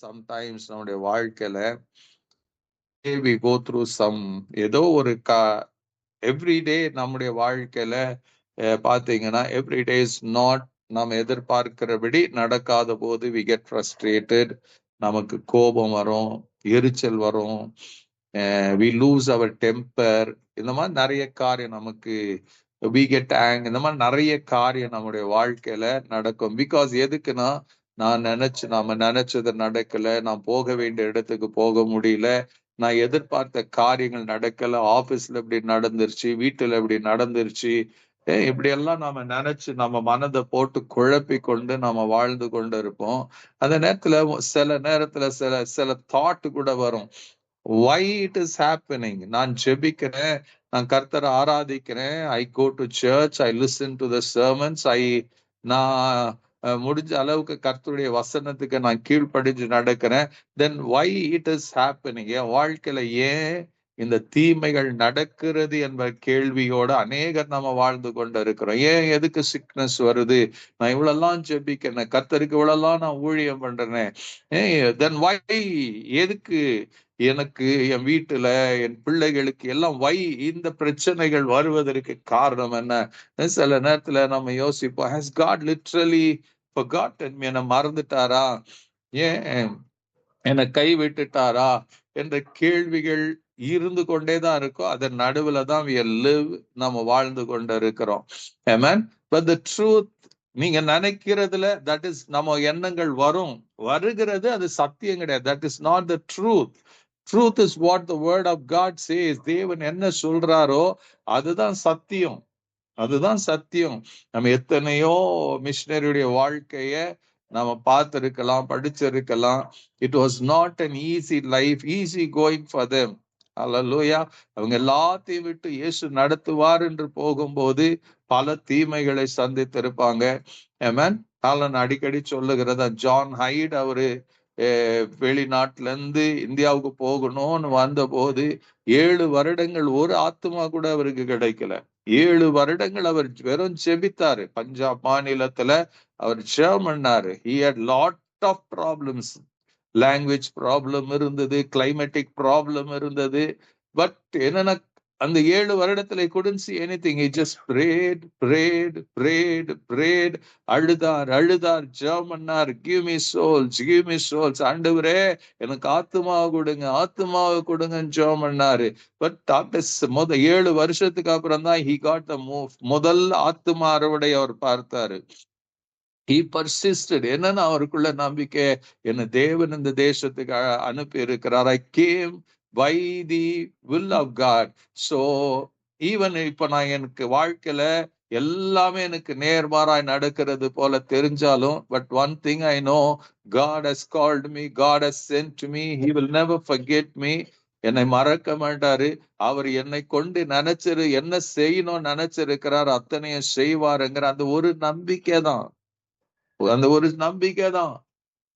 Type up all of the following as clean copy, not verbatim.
Sometimes நம்முடைய வாழ்க்கையில we go through some ஏதோ ஒரு எவ்ரிடே நம்முடைய வாழ்க்கையில பாத்தீங்கன்னா எவ்ரிடே இஸ் நாட் நாம் எதிர்பார்க்கிறபடி நடக்காத போது வி கெட் ஃப்ரஸ்ட்ரேட்டட், நமக்கு கோபம் வரும், எரிச்சல் வரும், வி லூஸ் அவர் டெம்பர். இந்த மாதிரி நிறைய காரியம் நமக்கு வி கெட் ஆங், இந்த மாதிரி நிறைய காரியம் நம்முடைய வாழ்க்கையில நடக்கும். பிகாஸ் எதுக்குன்னா நாம நினைச்சது நடக்கல, நான் போக வேண்டிய இடத்துக்கு போக முடியல, நான் எதிர்பார்த்த காரியங்கள் நடக்கல, ஆபீஸ்ல இப்படி நடந்துருச்சு, வீட்டுல இப்படி நடந்துருச்சு, இப்படி எல்லாம் நாம நினைச்சு நம்ம மனதை போட்டு குழப்பி கொண்டு நாம வாழ்ந்து கொண்டு இருப்போம். அந்த நேரத்துல சில நேரத்துல சில தாட் கூட வரும், why it is happening. நான் ஜெபிக்கிறேன், நான் கர்த்தரை ஆராதிக்கிறேன், I go to church, I listen to the sermons, நான் முடிஞ்ச அளவுக்கு கர்த்தருடைய வசனத்துக்கு நான் கீழ்ப்படிஞ்சு நடக்கிறேன். Then why it is happening, என் வாழ்க்கையில ஏன் இந்த தீமைகள் நடக்கிறது என்ற கேள்வியோட அநேகர் நம்ம வாழ்ந்து கொண்டு இருக்கிறோம். ஏன் எதுக்கு சிக்னஸ் வருது, நான் இவ்வளெல்லாம் ஜெபிக்கிறேன், கர்த்தருக்கு இவ்வளெல்லாம் நான் ஊழியம் பண்றேன், தென் வை, எதுக்கு எனக்கு, என் வீட்டுல, என் பிள்ளைகளுக்கு எல்லாம் வை இந்த பிரச்சனைகள் வருவதற்கு காரணம் என்ன? சில நேரத்துல நம்ம யோசிப்போம், has God literally forgotten me, என்னை மறந்துட்டாரா, ஏன் என்னை கை விட்டுட்டாரா என்ற கேள்விகள் இருந்து கொண்டேதான் இருக்கும். அதன் நடுவுல தான் we live, நம்ம வாழ்ந்து கொண்டு இருக்கிறோம். Amen. But the truth, நீங்க நினைக்கிறதுல that is நம்ம எண்ணங்கள் வருகிறது, அது சத்தியம் கிடையாது. That is not the truth. Truth is what the word of God says. தேவன் என்ன சொல்றாரோ அதுதான் சத்தியம், அதுதான் சத்தியம். நம்ம எத்தனையோ மிஷினரியுடைய வாழ்க்கைய நம்ம பார்த்திருக்கலாம், படிச்சிருக்கலாம். It was not an easy life, easy going for them. Hallelujah. அவங்க எல்லாத்தையும் விட்டு இயேசு நடத்துவார் என்று போகும்போது பல தீமைகளை சந்தித்திருப்பாங்க. ஆமென். நான் அடிக்கடி சொல்லுகிறதா, ஜான் ஹைட் அவரு வெளிநாட்டுல இருந்து இந்தியாவுக்கு போகணும்னு வந்த போது 7 வருடங்கள் ஒரு ஆத்மா கூட அவருக்கு கிடைக்கல. 7 வருடங்கள் அவர் வெறும் ஜெபித்தாரு. பஞ்சாப் மாநிலத்துல அவர் ஜெபம் பண்ணாரு. he had lot of problems, language problem இருந்தது, கிளைமேட்டிக் ப்ராப்ளம் இருந்தது. பட் என்னன்னா அந்த 7 வருடத்துல couldn't see anything. He just prayed. அழுதார், ஜெபம் பண்ணார். give me souls, ஆண்டவரே எனக்கு ஆத்துமாவை கொடுங்கன்னு ஜெபம் பண்ணாரு. பட் ஆஃப்டர் 7 வருஷத்துக்கு அப்புறம் தான் he got the move. முதல் ஆத்துமா அறுவடை அவர் பார்த்தாரு. he persisted. என்னன்னா அவருக்குள்ள நம்பிக்கை, என்ன தேவன் இந்த தேசத்துக்கு அனுப்பி இருக்கிறார். I came by the will of God. So even இப்ப நான் எனக்கு வாழ்க்கையில எல்லாமே எனக்கு நேர்மாறாய் நடக்கிறது போல தெரிஞ்சாலும், but one thing I know, God has called me, God has sent me, he will never forget me. என்னை மறக்க மாட்டாரு. அவர் என்னை கொண்டு என்ன செய்யணும்னு நினைச்சிருக்கிறார், அத்தனையும் செய்வாருங்கிற அந்த ஒரு நம்பிக்கை தான், அந்த ஒரு நம்பிக்கை தான்.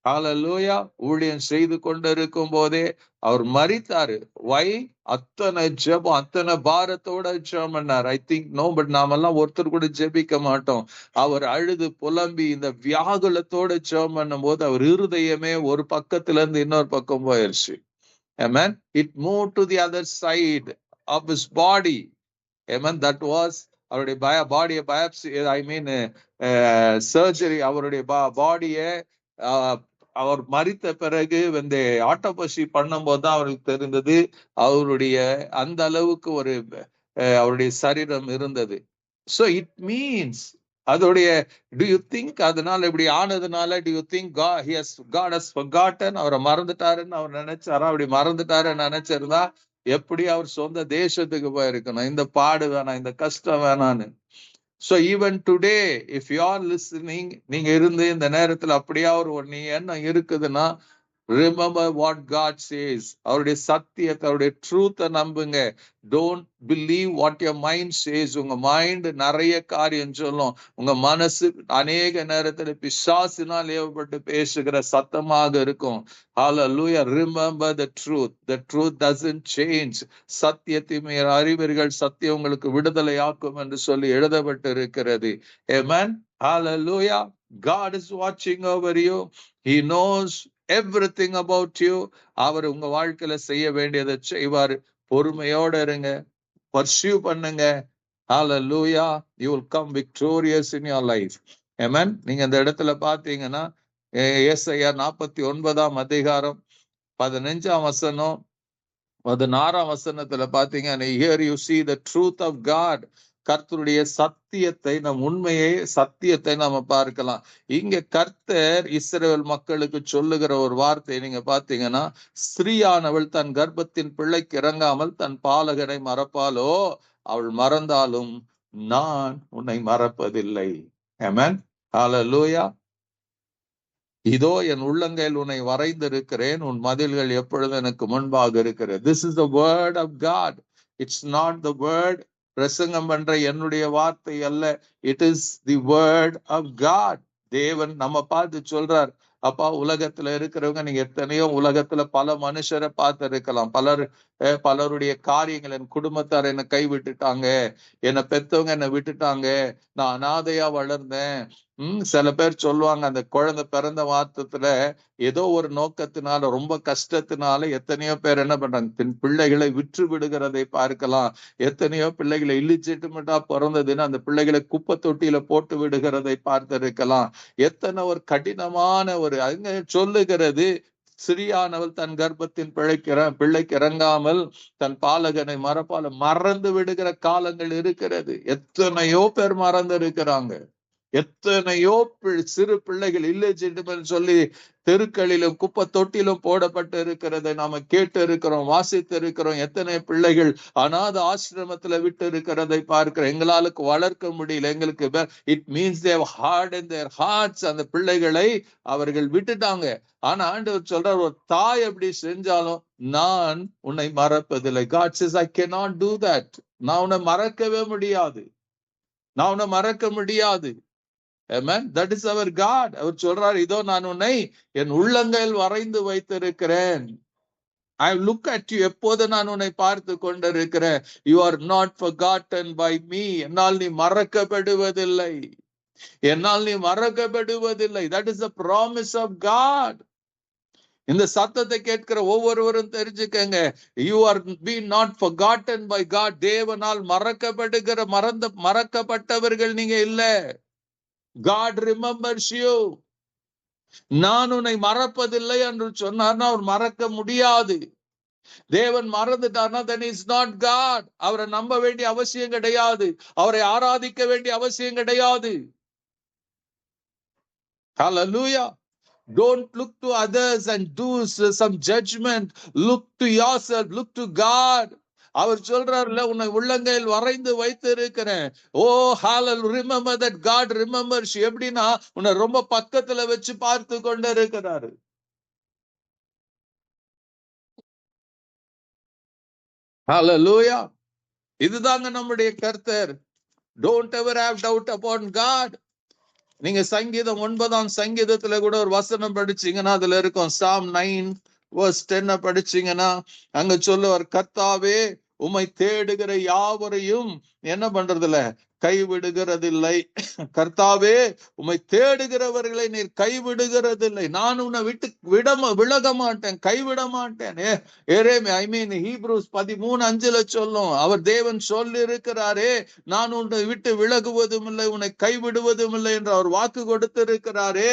ஹல்லேலூயா. ஊழியம் செய்து கொண்டு இருக்கும் போதே அவர் மரித்தாரு. வை? அத்தனை ஜெபம், அத்தனை பாரத்தோட ஜெபம் பண்ணார். ஐ திங்க் நோ, பட் நாமெல்லாம் ஒருத்தர் கூட ஜெபிக்க மாட்டோம். அவர் அழுது புலம்பி இந்த வியாகுலத்தோட ஜெபம் பண்ணும் போது அவர் இருதயமே ஒரு பக்கத்துல இருந்து இன்னொரு பக்கம் போயிருச்சு. Amen. It moved to the other side of his body. Amen. That was அவருடைய பாடியை பயாப்சி, ஐ மீன் சர்ஜரி, அவருடைய பாடியை அவர் மரித்த பிறகு வந்து ஆட்டோபசி பண்ணும் போது தான் அவருக்கு தெரிந்தது அவருடைய அந்த அளவுக்கு ஒரு அவருடைய சரீரம் இருந்தது. So it means அதோடைய do you think அதனால இப்படி ஆனதுனால do you think God has forgotten, அவரை மறந்துட்டாருன்னு அவர் நினைச்சாரா? அப்படி மறந்துட்டாருன்னு நினைச்சிருந்தா எப்படி அவர் சொந்த தேசத்துக்கு போயிருக்கணும்? இந்த பாடு வேணாம், இந்த கஷ்டம் வேணான்னு. So even today if you are listening, நீங்க இருந்து இந்த நேரத்துல அப்படியா ஒரு எண்ணம் இருக்குதுன்னா, remember what God says. அவருடைய சத்தியத்தை, அவருடைய ட்ரூத்தை நம்புங்க. Don't believe what your mind says. உங்க மைண்ட் நிறைய காரியம் சொல்லும். உங்க மனசு அநேக நேரத்துல பிசாசினால் ஏவப்பட்டு பேசுகிற சத்தமாக இருக்கும். Hallelujah. Remember the truth. The truth doesn't change. சத்தியத்தை மேல் அறிவீர்கள், சத்தியம் உங்களுக்கு விடுதலை ஆக்கும் என்று சொல்லி எழுதப்பட்டு இருக்கிறது. Amen. Hallelujah. God is watching over you. He knows everything about you. அவர் உங்க வாழ்க்கையில செய்ய வேண்டியதை செய்வாரு. பொறுமையோட இருங்க, pursue பண்ணுங்க. Hallelujah, you will come victorious in your life. Amen. நீங்க இந்த இடத்துல பாத்தீங்கன்னா ஏசாயா 49ஆம் அதிகாரம் 15ஆம் வசனம் 16ஆம் வசனத்துல பாத்தீங்கன்னா, here you see the truth of God. கர்த்தருடைய சத்தியத்தை, நம் உண்மையை சத்தியத்தை நாம பார்க்கலாம். இங்க கர்த்தர் இஸ்ரவேல் மக்களுக்கு சொல்லுகிற ஒரு வார்த்தை நீங்க பாத்தீங்கன்னா, ஸ்திரீயானவள் தன் கர்ப்பத்தின் பிள்ளைக்கு இறங்காமல் தன் பாலகனை மறப்பாலோ, அவள் மறந்தாலும் நான் உன்னை மறப்பதில்லை. ஆமென். ஹல்லேலூயா. இதோ என் உள்ளங்கையில் உன்னை வரைந்திருக்கிறேன், உன் மதில்கள் எப்பொழுதும் எனக்கு முன்பாக இருக்கிறது. This is the word of God. It's not the word பிரசங்கம் பண்ற என்னுடைய வார்த்தை அல்ல. It is the word of God. தேவன் நம்ம பார்த்து சொல்றார், அப்பா உலகத்துல இருக்கிறவங்க, நீங்க எத்தனையோ உலகத்துல பல மனுஷரை பார்த்து இருக்கலாம். பலருடைய காரியங்கள், என் குடும்பத்தார் என்னை கை விட்டுட்டாங்க, என்னை பெத்தவங்க என்னை விட்டுட்டாங்க, நான் அனாதையா வளர்ந்தேன். சில பேர் சொல்லுவாங்க, அந்த குழந்தை பிறந்த மாத்தத்துல ஏதோ ஒரு நோக்கத்தினால, ரொம்ப கஷ்டத்தினால எத்தனையோ பேர் என்ன பண்றாங்க, தன் பிள்ளைகளை விற்று விடுகிறதை பார்க்கலாம். எத்தனையோ பிள்ளைகளை இல்லிஜிட்டிமேட்டா பிறந்ததுன்னு அந்த பிள்ளைகளை குப்பை தொட்டியில போட்டு விடுகிறதை பார்த்திருக்கலாம். எத்தனை ஒரு கடினமான ஒரு, அங்க சொல்லுகிறது, சிறியானவள் தன் கர்ப்பத்தின் பிள்ளைக்கு இறங்காமல் தன் பாலகனை மறந்து விடுகிற காலங்கள் இருக்கிறது. எத்தனையோ பேர் மறந்து இருக்கிறாங்க. எத்தனையோ சிறு பிள்ளைகள் இல்லிஜிட்டிமேட் சொல்லி தெருக்களிலும் குப்பை தொட்டிலும் போடப்பட்டு இருக்கிறதை நாம கேட்டு இருக்கிறோம், வாசித்து இருக்கிறோம். எத்தனை பிள்ளைகள் அநாத ஆசிரமத்துல விட்டு இருக்கிறதை பார்க்கிறோம். எங்களாலுக்கு வளர்க்க முடியல, எங்களுக்கு it means they have hardened their hearts. அந்த பிள்ளைகளை அவர்கள் விட்டுட்டாங்க. ஆனா ஆண்டவர் சொல்றார், ஒரு தாய் அப்படி செஞ்சாலும் நான் உன்னை மறப்பதில்லை. God says I cannot do that. நான் உன்னை மறக்கவே முடியாது, நான் உன்னை மறக்க முடியாது. Amen. That is our God. அவர் சொல்றார், இதோ நான் உன்னை என் உள்ளங்கையில் வரைந்து வைத்திருக்கிறேன். I look at you. எப்போது நான் உன்னை பார்த்து கொண்டிருக்கிறேன். You are not forgotten by me. என்னால் நீ மறக்கப்படுவதில்லை, என்னால் நீ மறக்கப்படுவதில்லை. That is the promise of God. இந்த சத்தத்தை கேட்கிற ஒவ்வொருவரும் தெரிஞ்சுக்கங்க, you are being not forgotten by God. தேவனால் மறக்கப்பட்டவர்கள் நீங்க இல்ல. God remembers you. நான் உன்னை மறப்பதில்லை என்று சொன்னார்னா அவர் மறக்க முடியாது. தேவன் மறந்துட்டார்னா then is not God. அவரை நம்ப வேண்டிய அவசியம் கிடையாது, அவரை ஆராதிக்க வேண்டிய அவசியம் கிடையாது. Hallelujah. Don't look to others and do some judgment. Look to yourself, look to God. அவர் சொல்றாருல, உன்னை உள்ளங்கையில் வரைந்து வைத்து இருக்கிறேன். ஓ ஹalleluya, remember that God remembers you. எப்படின்னா உன்னை ரொம்ப பக்கத்துல வச்சு பார்த்து கொண்டு இருக்கிறாரு. ஹalleluya. இதுதாங்க நம்முடைய கர்த்தர். Don't ever have doubt upon God. நீங்க சங்கீதம் 9ஆம் சங்கீதத்துல கூட ஒரு வசனம் படிச்சீங்கன்னா அதுல இருக்கும், Psalm 9:10 படிச்சீங்கன்னா அங்க சொல்லுவார், கர்த்தாவே உம்மை தேடுகிற யாவரையும் என்ன பண்றதில்ல, கைவிடுகிறதில்லை. கர்த்தாவே உம்மை தேடுகிறவர்களை நீர் கைவிடுகிறதில்லை. நான் உன்னை விட்டு விலக மாட்டேன், கைவிட மாட்டேன். ஹீப்ரூஸ் 13:5 சொல்லும், அவர் தேவன் சொல்லி இருக்கிறாரே, நான் உன்னை விட்டு விலகுவதும் இல்லை, உன்னை கைவிடுவதும் இல்லை என்று அவர் வாக்கு கொடுத்து இருக்கிறாரே.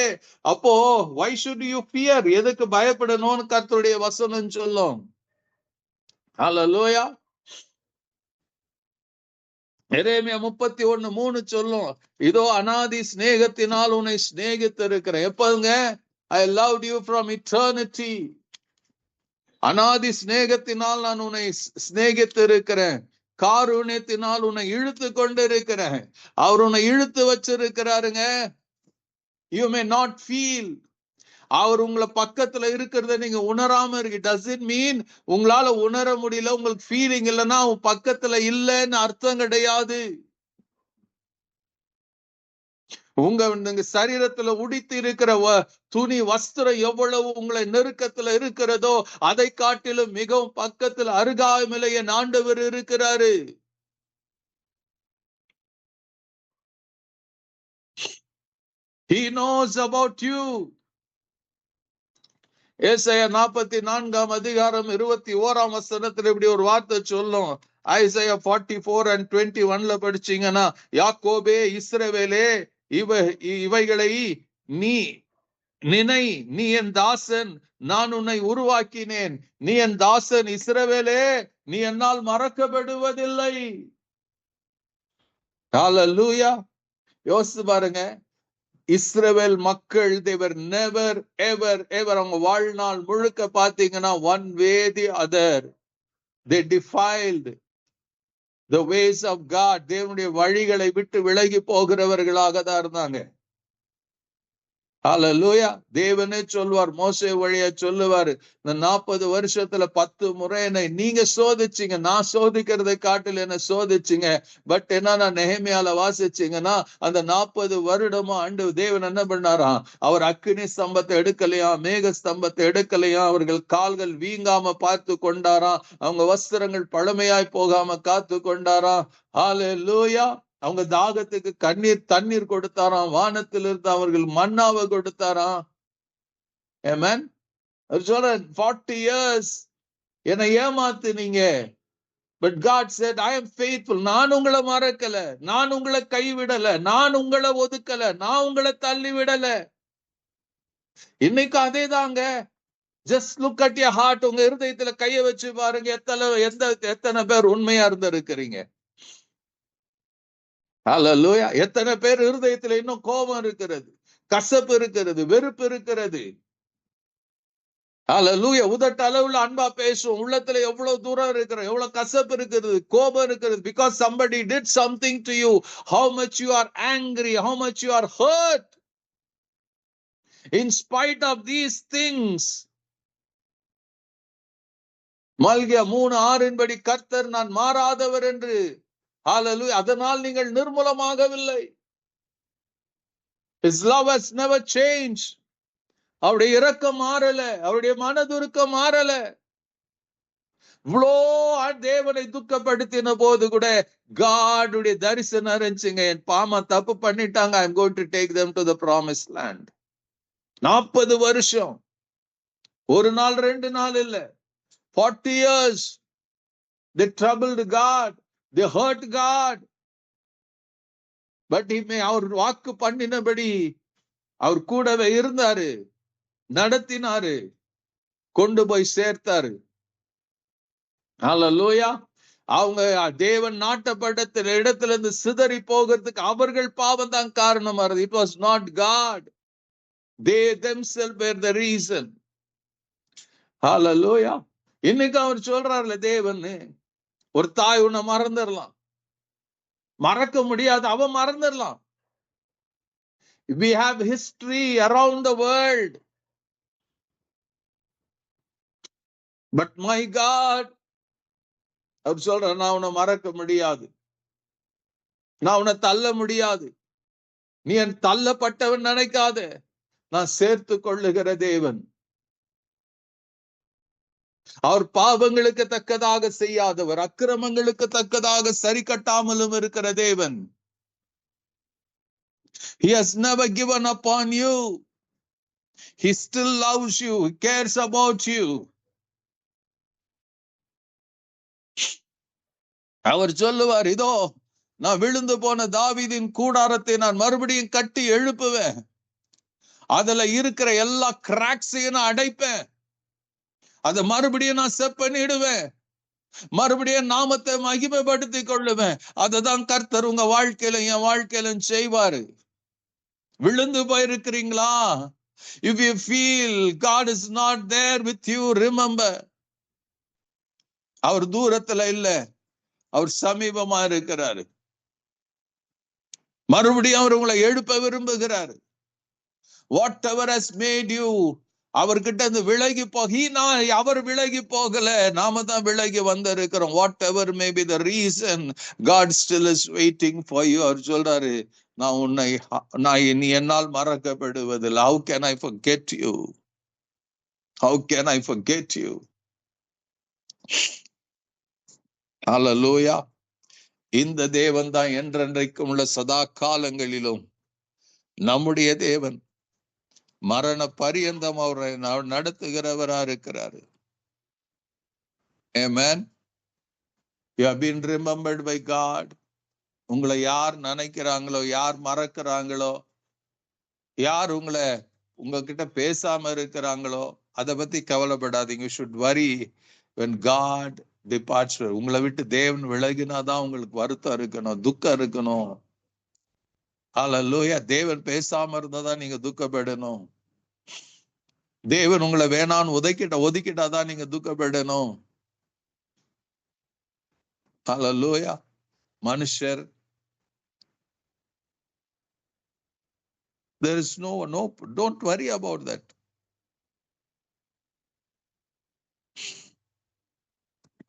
அப்போ why should you fear? எதுக்கு பயப்படணும்னு கர்த்தருடைய வசனம் சொல்லும். ஹல்லேலூயா. எரேமியா 31:3 சொல்லும், இதோ அநாதி சிநேகத்தினால் உன்னை சிநேகித்து இருக்கிறேன். எப்பங்க? I loved you from eternity. அநாதி சிநேகத்தினால் நான் உன்னை சிநேகித்து இருக்கிறேன். காருண்யத்தினால் உன்னை இழுத்து கொண்டு இருக்கிறேன். அவர் உன்னை இழுத்து வச்சிருக்கிறாருங்க. You may not feel. அவர் உங்களை பக்கத்துல இருக்கிறத நீங்க உணராம இருக்கு. Does it mean உங்களால உணர முடியல, உங்களுக்கு ஃபீலிங் இல்லைன்னா பக்கத்துல இல்லைன்னு அர்த்தம் கிடையாது. உங்க சரீரத்துல உடித்து இருக்கிற துணி வஸ்திரம் எவ்வளவு உங்களை நெருக்கத்துல இருக்கிறதோ அதை காட்டிலும் மிகவும் பக்கத்துல அருகாமையிலேயே ஆண்டவர் இருக்கிறாரு. He knows about you. ஏசாயா 44 அதிகாரம் 21 இப்படி ஒரு வார்த்தை சொல்லும். ஐசாயா 44:21 படிச்சீங்கன்னா, யாக்கோபே இஸ்ரவேலே இவைகளை நீ நினை, நீ என் தாசன், நான் உன்னை உருவாக்கினேன், நீ என் தாசன் இஸ்ரவேலே, நீ என்னால் மறக்கப்படுவதில்லை. ஹல்லேலூயா. யோசிச்சு பாருங்க, இஸ்ரவேல் மக்கள் they were never ever ever அவங்க வாழ்நாள் முழுக்க பாத்தீங்கன்னா one way the other they defiled the ways of God. தேவனுடைய வழிகளை விட்டு விலகி போகிறவர்களாக தான் இருந்தாங்க. ஹல்லேலூயா. தேவனே சொல்வார், மோசே வழியா சொல்லுவாரு, இந்த 40 வருஷத்துல 10 முறை என்னை நீங்க சோதிச்சீங்க, நான் சோதிக்கிறதை காட்டில் என்ன சோதிச்சீங்க. பட் என்ன நெகேமியால வாசிச்சீங்கன்னா, அந்த 40 வருடமா ஆண்டு தேவன் என்ன பண்ணாராம், அவர் அக்கினி ஸ்தம்பத்தை எடுக்கலையாம், மேக ஸ்தம்பத்தை எடுக்கலையாம், அவர்கள் கால்கள் வீங்காம பார்த்து கொண்டாராம், அவங்க வஸ்திரங்கள் பழமையாய் போகாம காத்து கொண்டாராம். ஹல்லேலூயா. அவங்க தாகத்துக்கு தண்ணீர் கொடுத்தாராம், வானத்தில் இருந்து அவர்கள் மன்னாவை கொடுத்தாராம். ஆமென். அவர் சொல்ற 40 years என்னை ஏமாத்துனீங்க. But God said, I am faithful. நான் உங்களை மறக்கல, நான் உங்களை கைவிடல, நான் உங்களை ஒதுக்கல, நான் உங்களை தள்ளி விடல. இன்னைக்கு அதே தாங்க. Just look at your heart. உங்க இருதயத்துல கைய வச்சு பாருங்க, எத்தனை பேர் உண்மையா இருந்திருக்கிறீங்க. ஹல்லேலூயா. எத்தனை பேர் இருதயத்துல இன்னும் கோபம் இருக்கிறது, கசப்பு இருக்கிறது, வெறுப்பு இருக்கிறது. ஹல்லேலூயா. உதட்ட அளவுல அன்பா பேசும், உள்ளத்துல எவ்வளவு தூரம் இருக்கிற, எவ்வளவு கசப்பு இருக்கிறது, கோபம் இருக்கிறது. Because somebody did something to you. How much you are angry, how much you are hurt. In spite of these things, மல்கியா 3:6 படி கர்த்தர் நான் மாறாதவர் என்று. ஹல்லேலூயா. அதனால் நீங்கள் நிர்மூலமாகவில்லை. His love has never changed. அவருடைய இரக்கம் மாறல, அவருடைய மனதுருக்கம் மாறல. இவ்வளோ தேவனை துக்கப்படுத்தின போது கூட காடுடைய தரிசனம் இருந்துச்சுங்க. என் பாமா தப்பு பண்ணிட்டாங்க, I am going to take them to the promised land. 40 வருஷம், ஒரு நாள் 2 நாள் இல்ல, 40 years they troubled God. They hurt God. But அவர் வாக்கு பண்ணினபடி அவர் கூடவே இருந்தாரு, நடத்தினாரு, கொண்டு போய் சேர்த்தாரு. ஹல்லேலூயா. அவங்க தேவன் நாட்டப்பட்ட இடத்துல இருந்து சிதறி போகிறதுக்கு அவர்கள் பாவம் தான் காரணமா இருந்தது. It was not God. They themselves were the reason. ஹல்லேலூயா. இன்னைக்கு அவர் சொல்றாருல, தேவன் ஒரு தாய் உன்னை மறந்துடலாம், மறக்க முடியாது, அவ மறந்துடலாம். We have history around the world, but my God, அவர் சொல்ற, நான் உன்னை மறக்க முடியாது, நான் உன்னை தள்ள முடியாது, நீ என் தள்ளப்பட்டவன் நினைக்காத, நான் சேர்த்து கொள்ளுகிற தேவன். அவர் பாவங்களுக்கு தக்கதாக செய்யாதவர், அக்கிரமங்களுக்கு தக்கதாக சரி கட்டாமலும் இருக்கிற தேவன். He has never given up on you. He still loves you. He cares about you. அவர் சொல்லுவார், இதோ நான் விழுந்து போன தாவீதின் கூடாரத்தை நான் மறுபடியும் கட்டி எழுப்புவேன், அதுல இருக்கிற எல்லா கிராக்ஸையும் நான் அடைப்பேன், அதை மறுபடியும் நான் செட் பண்ணிடுவேன், மறுபடியும் நாமத்தை மகிமைப்படுத்தி கொள்ளுவேன். அததான் கர்த்தர் உங்க வாழ்க்கையில என் வாழ்க்கையிலும் செய்வாரு. விழுந்து போயிருக்கிறீங்களா? If you feel God is not there with you, remember, அவர் தூரத்துல இல்ல, அவர் சமீபமா இருக்கிறாரு. மறுபடியும் அவர் உங்களை எழுப்ப விரும்புகிறாரு. Whatever has made you, அவர்கிட்ட இருந்து விலகி அவர் விலகி போகல, நாம தான் விலகி வந்திருக்கிறோம். Whatever may be the reason, God still is waiting for you. அவர் சொல்றாரு, நீ என்னால் மறக்கப்படுவதில்லை. How can I forget you? How can I forget you? Hallelujah. இந்த தேவன் தான் என்றென்றைக்கும் உள்ள சதா காலங்களிலும் நம்முடைய தேவன். மரண பரியந்தம் அவரை நடத்துகிறவரா இருக்கிறாரு. Amen. You have been remembered by God. உங்களை யார் நினைக்கிறாங்களோ, யார் மறக்கிறாங்களோ, யார் உங்களை உங்ககிட்ட பேசாம இருக்கிறாங்களோ, அதை பத்தி கவலைப்படாதீங்க. You should worry when God departs. உங்களை விட்டு தேவன் விலகினாதான் உங்களுக்கு வருத்தம் இருக்கணும், துக்கம் இருக்கணும். ஹல்லேலூயா. தேவன் பேசாம இருந்தாதான் நீங்க துக்கப்படணும். தேவன் உங்களை வேணான்னு ஒதுக்கிட்டாதான் நீங்க துக்கப்படணும். ஹல்லேலூயா. மனுஷர் there is no, don't worry about that.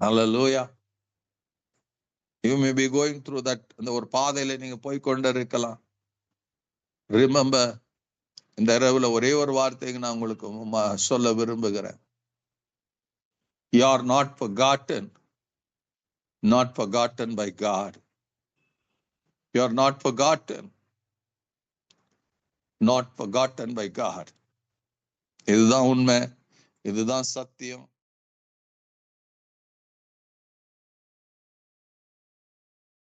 Hallelujah. You may be going through that. இந்த ஒரு பாதையில நீங்க போய் கொண்டு இருக்கலாம். ரிமெம்பர், இந்த இரவுல ஒரே ஒரு வார்த்தைக்கு நான் உங்களுக்கு சொல்ல விரும்புகிறேன். You are not forgotten. Not forgotten by God. You are not forgotten. Not forgotten by God. இதுதான் உண்மை, இதுதான் சத்தியம்.